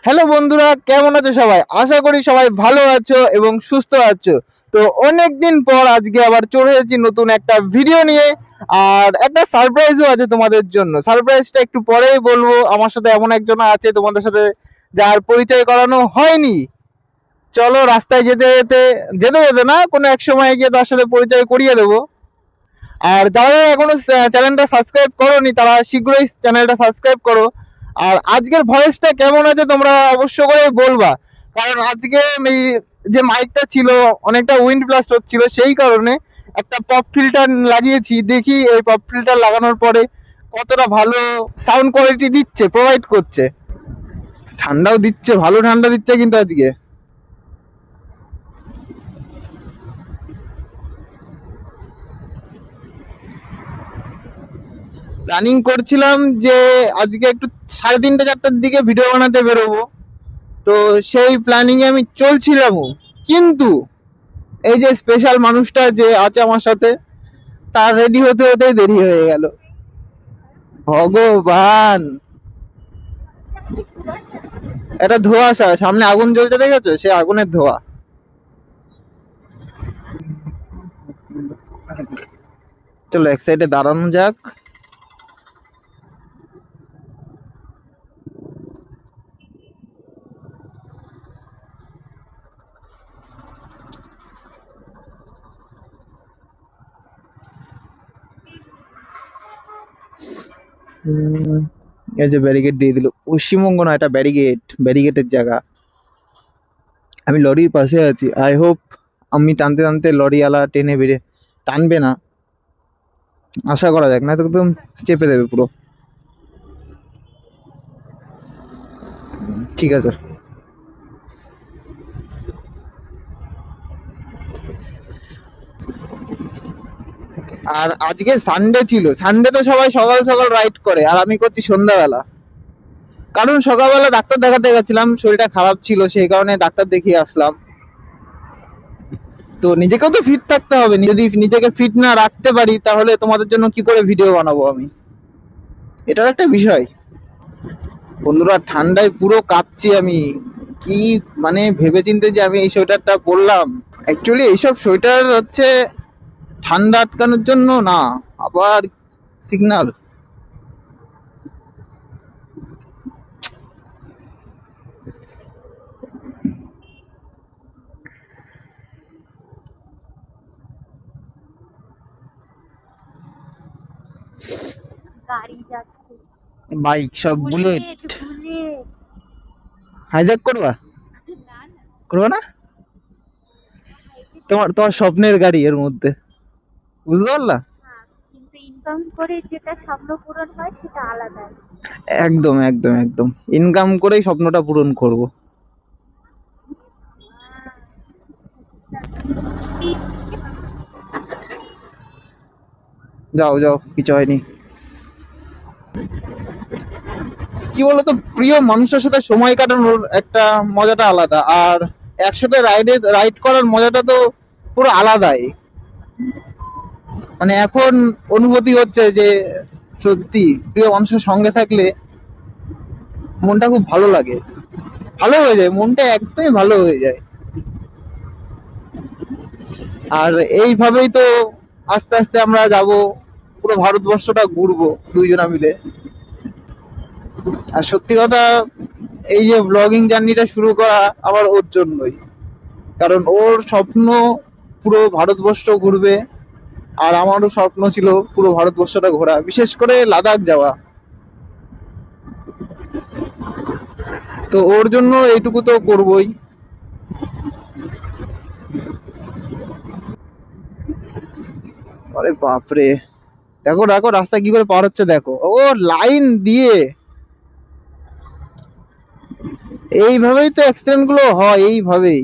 Hello বন্ধুরা, কেমন আছো সবাই? আশা করি সবাই ভালো আছো এবং সুস্থ আছো। তো অনেক দিন পর আজকে আবার চলে এসেছি নতুন একটা ভিডিও নিয়ে। আর একটা সারপ্রাইজও আছে তোমাদের জন্য। সারপ্রাইজটা একটু পরেই বলবো। আমার সাথে এমন একজন আছে তোমাদের সাথে যার পরিচয় করানো হয়নি। চলো রাস্তায় যেতে যেতে যেতে যেতে না, কোনো এক সময় গিয়ে তার সাথে পরিচয় করিয়ে দেবো। আর যারা এখনো চ্যানেলটা সাবস্ক্রাইব করোনি তারা শীঘ্রই চ্যানেলটা সাবস্ক্রাইব করো। আর আজকের ভয়েসটা কেমন আছে তোমরা অবশ্য করে বলবা, কারণ আজকে এই যে মাইকটা ছিল অনেকটা উইন্ড ব্লাস্ট হচ্ছিল, সেই কারণে একটা পপ ফিল্টার লাগিয়েছি। দেখি এই পপ ফিল্টার লাগানোর পরে কতটা ভালো সাউন্ড কোয়ালিটি দিচ্ছে, প্রোভাইড করছে। ঠান্ডাও দিচ্ছে, ভালো ঠান্ডা দিচ্ছে কিন্তু আজকে। প্ল্যানিং করছিলাম যে আজকে একটু 3:30-4টার দিকে ভিডিও বানাতে বেরোবো। তো সেই প্ল্যানিং এ আমি চলছিলাম, কিন্তু এই যে স্পেশাল মানুষটা যে আছে আমার সাথে, তার রেডি হতে হতে দেরি হয়ে গেল। ভগবান! এটা ধোঁয়াশা, সামনে আগুন জ্বলছে দেখেছো? সে আগুনের ধোঁয়া। চলো এক সাইডে দাঁড়ানো যাক। এই যে ব্যারিকেড দিয়ে দিল। পশ্চিমবঙ্গ না, এটা ব্যারিকেডের জায়গা। আমি লরির পাশে আছি। আই হোপ আমি টানতে টানতে লরিওয়ালা টেনে বেরিয়ে টানবে না, আশা করা যাক, না তো একদম চেপে দেবে পুরো। ঠিক আছে। আর আজকে সানডে ছিল, সানডেতে সবাই সকাল সকাল রাইড করে, আর আমি করছি সন্ধ্যাবেলা। কারণ সকালবেলা ডাক্তার দেখাতে গেছিলাম, শরীরটা খারাপ ছিল, সেই কারণে ডাক্তার দেখিয়ে আসলাম। তো নিজেকেও তো ফিট থাকতে হবে, যদি নিজেকে ফিট না রাখতে পারি তাহলে তোমাদের জন্য কি করে ভিডিও বানাবো আমি? এটার একটা বিষয়। বন্ধুরা, ঠান্ডায় পুরো কাঁপছি আমি। কি মানে ভেবেচিন্তে যে আমি এই সোয়েটারটা পরলাম। অ্যাকচুয়ালি এইসব সোয়েটার হচ্ছে ঠান্ডা আটকানোর জন্য না, আবার সিগনাল। গাড়ি যাচ্ছে। বাইক সব বুলেট। Bullet bullet. হাইজ্যাক করবা? না না। করবা না? এই যে তোমার তোমার স্বপ্নের গাড়ি এর মধ্যে, বুঝতে পারলা? হ্যাঁ, কিন্তু ইনকাম করে যেটা স্বপ্ন পূরণ হয় সেটা আলাদা। একদম একদম একদম, ইনকাম করেই স্বপ্নটা পূরণ করব। যাও যাও, কিছু হয়নি। কি বলতো, প্রিয় মানুষের সাথে সময় কাটানোর একটা মজাটা আলাদা, আর একসাথে রাইড করার মজাটা তো পুরো আলাদাই। মানে এখন অনুভূতি হচ্ছে যে সত্যি প্রিয় মানুষের সঙ্গে থাকলে মনটা খুব ভালো লাগে, ভালো হয়ে যায়, মনটা একদমই ভালো হয়ে যায়। আর এইভাবেই তো আস্তে আস্তে আমরা যাব, পুরো ভারতবর্ষটা ঘুরবো দুইজনা মিলে। আর সত্যি কথা, এই যে ব্লগিং জার্নিটা শুরু করা আমার ওর জন্যই, কারণ ওর স্বপ্ন পুরো ভারতবর্ষ ঘুরবে। আর আমারও স্বপ্ন ছিল পুরো ভারতবর্ষটা ঘোরা, বিশেষ করে লাদাখ যাওয়া। তো ওর জন্য এইটুকু তো করবই। আরে বাপরে, দেখো দেখো রাস্তা কি করে পার হচ্ছে, দেখো ও লাইন দিয়ে। এইভাবেই তো অ্যাক্সিডেন্ট গুলো হয়, এইভাবেই।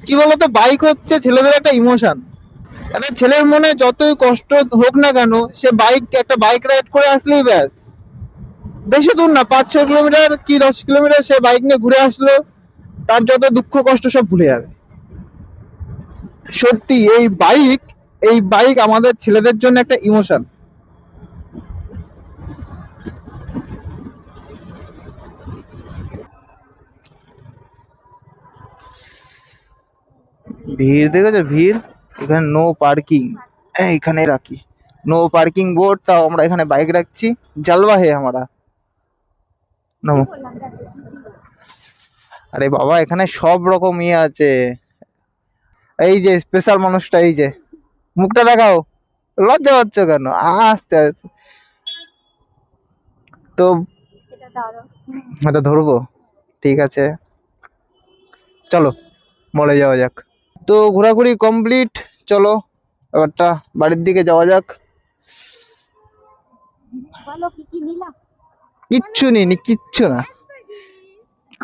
কি বলতো, বাইক হচ্ছে ছেলেদের একটা ইমোশন। একটা ছেলের মনে যতই কষ্ট হোক না কেন, সে একটা বাইক রাইড করে আসলেই ব্যাস। বেশি দূর না, 5-6 কিলোমিটার কি 10 কিলোমিটার সে বাইক নিয়ে ঘুরে আসলো, তার যত দুঃখ কষ্ট সব ভুলে যাবে। সত্যি এই বাইক এই বাইক আমাদের ছেলেদের জন্য একটা ইমোশন। ভিড় দেখেছো, ভিড়। এখানে নো পার্কিং, এখানে রাখি নো পার্কিং বোর্ড, তাও আমরা এখানে বাইক রাখছি। জালবা হে হামারা। নমো। বললাম দেখো, আরে বাবা, এখানে সব রকম ইয়ে আছে। এই যে স্পেশাল মানুষটা, এই যে মুখটা দেখাও, লজ্জা পাচ্ছ কেন? আস্তে আস্তে তো এটা দাঁড়াও। এটা ধরবো, ঠিক আছে, চলো মলে যাওয়া যাক। তো ঘোরাঘুরি কমপ্লিট, চলো এবারটা বাড়ির দিকে যাওয়া যাক। বলো কি কি নিলাম। কিচ্ছু নিইনি, কিচ্ছু না।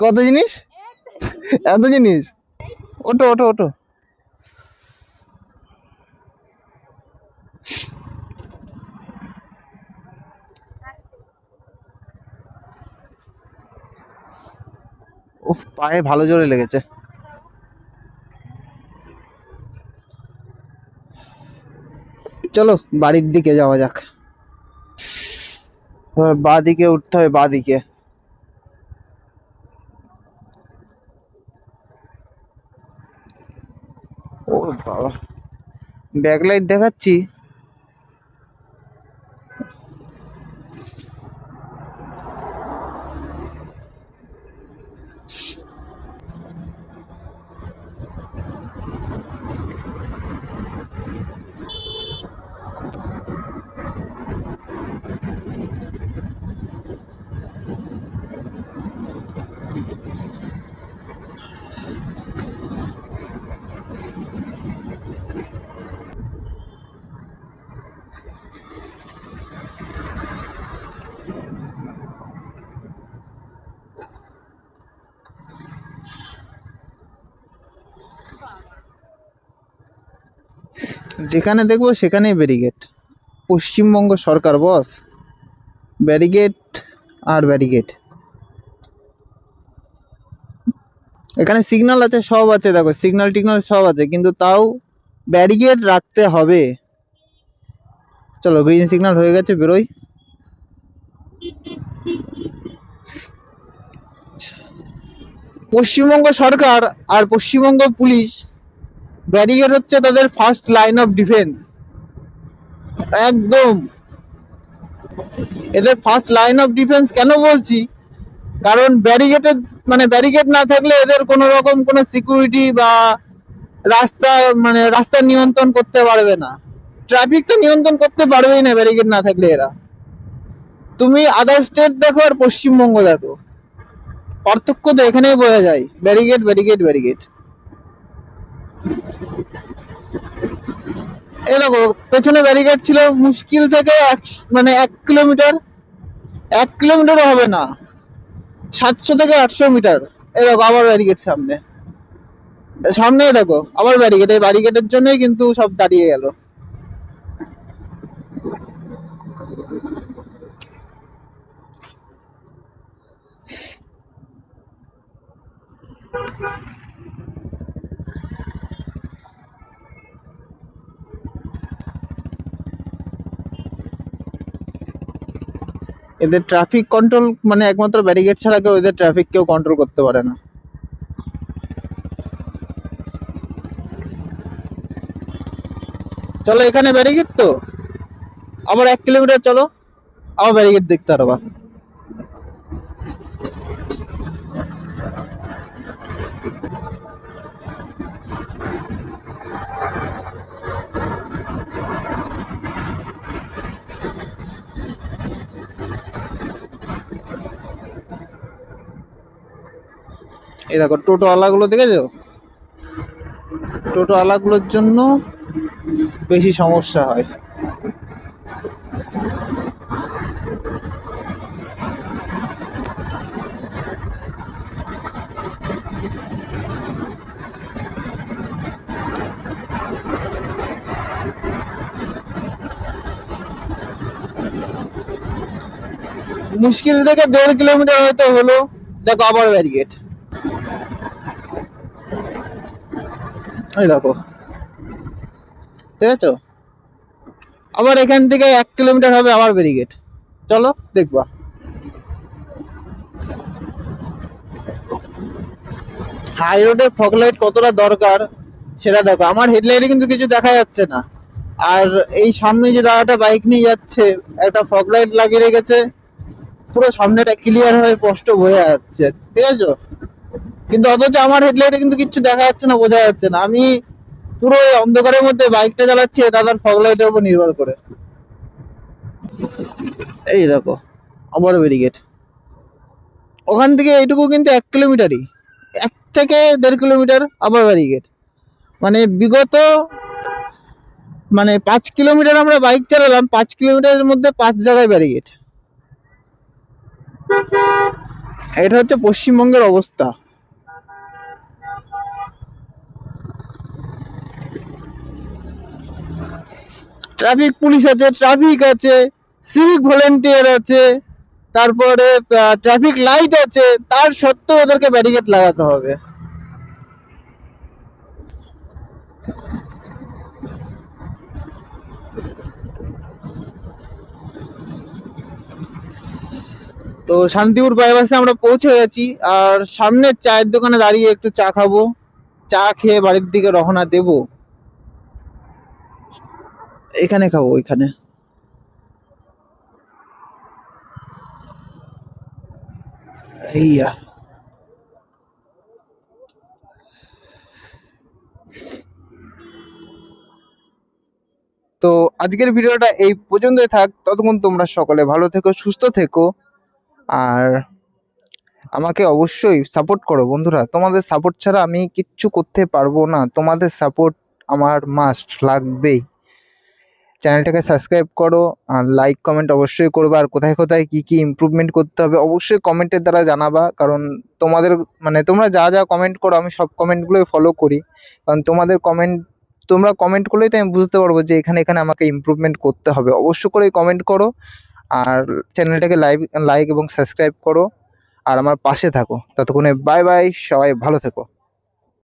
কত জিনিস, এত জিনিস। ওটো ওটো ওটো। উফ, পায়ে ভালো জোরে লেগেছে। চলো বাড়ির দিকে যাওয়া যাক। এবার বাঁ দিকে উঠতে হবে, বাঁ দিকে। ও বাবা, ব্যাকলাইট দেখাচ্ছি। যেখানে দেখবো সেখানেই ব্যারিকেড। পশ্চিমবঙ্গ সরকার বস, ব্যারিকেড আর ব্যারিকেড। এখানে সিগন্যাল আছে, সব আছে, দেখো সিগন্যাল টিগন্যাল সব আছে, কিন্তু তাও ব্যারিকেড রাখতে হবে। চলো গ্রিন সিগন্যাল হয়ে গেছে, বেরোই। পশ্চিমবঙ্গ সরকার আর পশ্চিমবঙ্গ পুলিশ, ব্যারিকেড হচ্ছে তাদের ফার্স্ট লাইন অফ ডিফেন্স। একদম এদের ফার্স্ট লাইন অফ ডিফেন্স কেন বলছি, কারণ ব্যারিকেডের মানে ব্যারিকেড না থাকলে এদের কোনো রকম কোনো সিকিউরিটি বা রাস্তা মানে রাস্তা নিয়ন্ত্রণ করতে পারবে না। ট্রাফিক তো নিয়ন্ত্রণ করতে পারবেই না ব্যারিকেড না থাকলে এরা। তুমি আদার স্টেট দেখো আর পশ্চিমবঙ্গ দেখো, পার্থক্য তো এখানেই বোঝা যায়। Barricade barricade barricade. এই দেখো পেছনে ব্যারিকেড ছিল মুশকিল থেকে মানে 1 কিলোমিটার, 1 কিলোমিটারও হবে না, 700 থেকে 800 মিটার। এই দেখো আবার ব্যারিকেড সামনে, সামনেই দেখো আবার ব্যারিকেড। এই ব্যারিকেডের জন্যই কিন্তু সব দাঁড়িয়ে গেল। এদের ট্রাফিক কন্ট্রোল মানে একমাত্র ব্যারিকেড ছাড়া কেউ এদের ট্রাফিক কেউ কন্ট্রোল করতে পারে না। চলো এখানে ব্যারিকেড তো, আবার 1 কিলোমিটার চলো, আবার ব্যারিকেড দেখতে পারবা। এই দেখো টোটো আলাগুলো দেখেছো, টোটো আলাগুলোর জন্য বেশি সমস্যা হয়। মুশকিল থেকে 1.5 কিলোমিটার হয়তো হলো, দেখো আবার ব্যারিকেড। এই দেখো, ঠিক আছে। আবার এখান থেকে 1 কিলোমিটার হবে আবার ব্যারিকেড। চলো দেখবা। হাই রোডে ফগ লাইট কতটা দরকার সেটা দেখো, আমার হেডলাইটে কিন্তু কিছু দেখা যাচ্ছে না। আর এই সামনে যে দাদাটা বাইক নিয়ে যাচ্ছে, একটা ফগ লাইট লাগিয়ে রেখেছে, পুরো সামনেটা ক্লিয়ার হয়ে স্পষ্ট বোঝা যাচ্ছে, ঠিক আছে। কিন্তু অথচ আমার হেডলাইটে কিন্তু কিছু দেখা যাচ্ছে না, বোঝা যাচ্ছে না। আমি পুরো এই অন্ধকারের মধ্যে বাইকটা চালাচ্ছি দাদার ফগ লাইটের উপর নির্ভর করে। এই দেখো আবার ব্যারিকেড। ওখান থেকে এইটুকু কিন্তু 1 কিলোমিটারই, 1 থেকে 1.5 কিলোমিটার আবার ব্যারিকেড। মানে বিগত 5 কিলোমিটার আমরা বাইক চালালাম, 5 কিলোমিটারের মধ্যে 5 জায়গায় ব্যারিকেড। এটা হচ্ছে পশ্চিমবঙ্গের অবস্থা। ট্রাফিক পুলিশ আছে, ট্রাফিক আছে, সিভিক ভলেন্টিয়ার আছে, তারপরে ট্রাফিক লাইট আছে, তার সত্ত্বেও ওদেরকে ব্যারিকেড লাগাতে হবে। তো শান্তিপুর বাইপাসে আমরা পৌঁছে গেছি, আর সামনে চায়ের দোকানে দাঁড়িয়ে একটু চা খাবো। চা খেয়ে বাড়ির দিকে রওনা দেব। এখানে খাবো, ওইখানে। এইয়া। তো আজকের ভিডিওটা এই পর্যন্তই থাক। ততক্ষণ তোমরা সকলে ভালো থেকো, সুস্থ থেকো। আর আমাকে অবশ্যই সাপোর্ট করো বন্ধুরা, তোমাদের সাপোর্ট ছাড়া আমি কিচ্ছু করতে পারবো না। তোমাদের সাপোর্ট আমার মাস্ট লাগবেই। চ্যানেলটাকে সাবস্ক্রাইব করো, আর লাইক কমেন্ট অবশ্যই করবে। আর কোথায় কোথায় কি কি ইমপ্রুভমেন্ট করতে হবে অবশ্যই কমেন্টের দ্বারা জানাবা। কারণ তোমাদের তোমরা যা যা কমেন্ট করো আমি সব কমেন্টগুলোই ফলো করি। কারণ তোমরা কমেন্ট করলেই তো আমি বুঝতে পারবো যে এখানে এখানে আমাকে ইমপ্রুভমেন্ট করতে হবে। অবশ্য করে কমেন্ট করো, আর চ্যানেলটাকে লাইক এবং সাবস্ক্রাইব করো, আর আমার পাশে থাকো। ততক্ষণে বাই বাই, সবাই ভালো থেকো।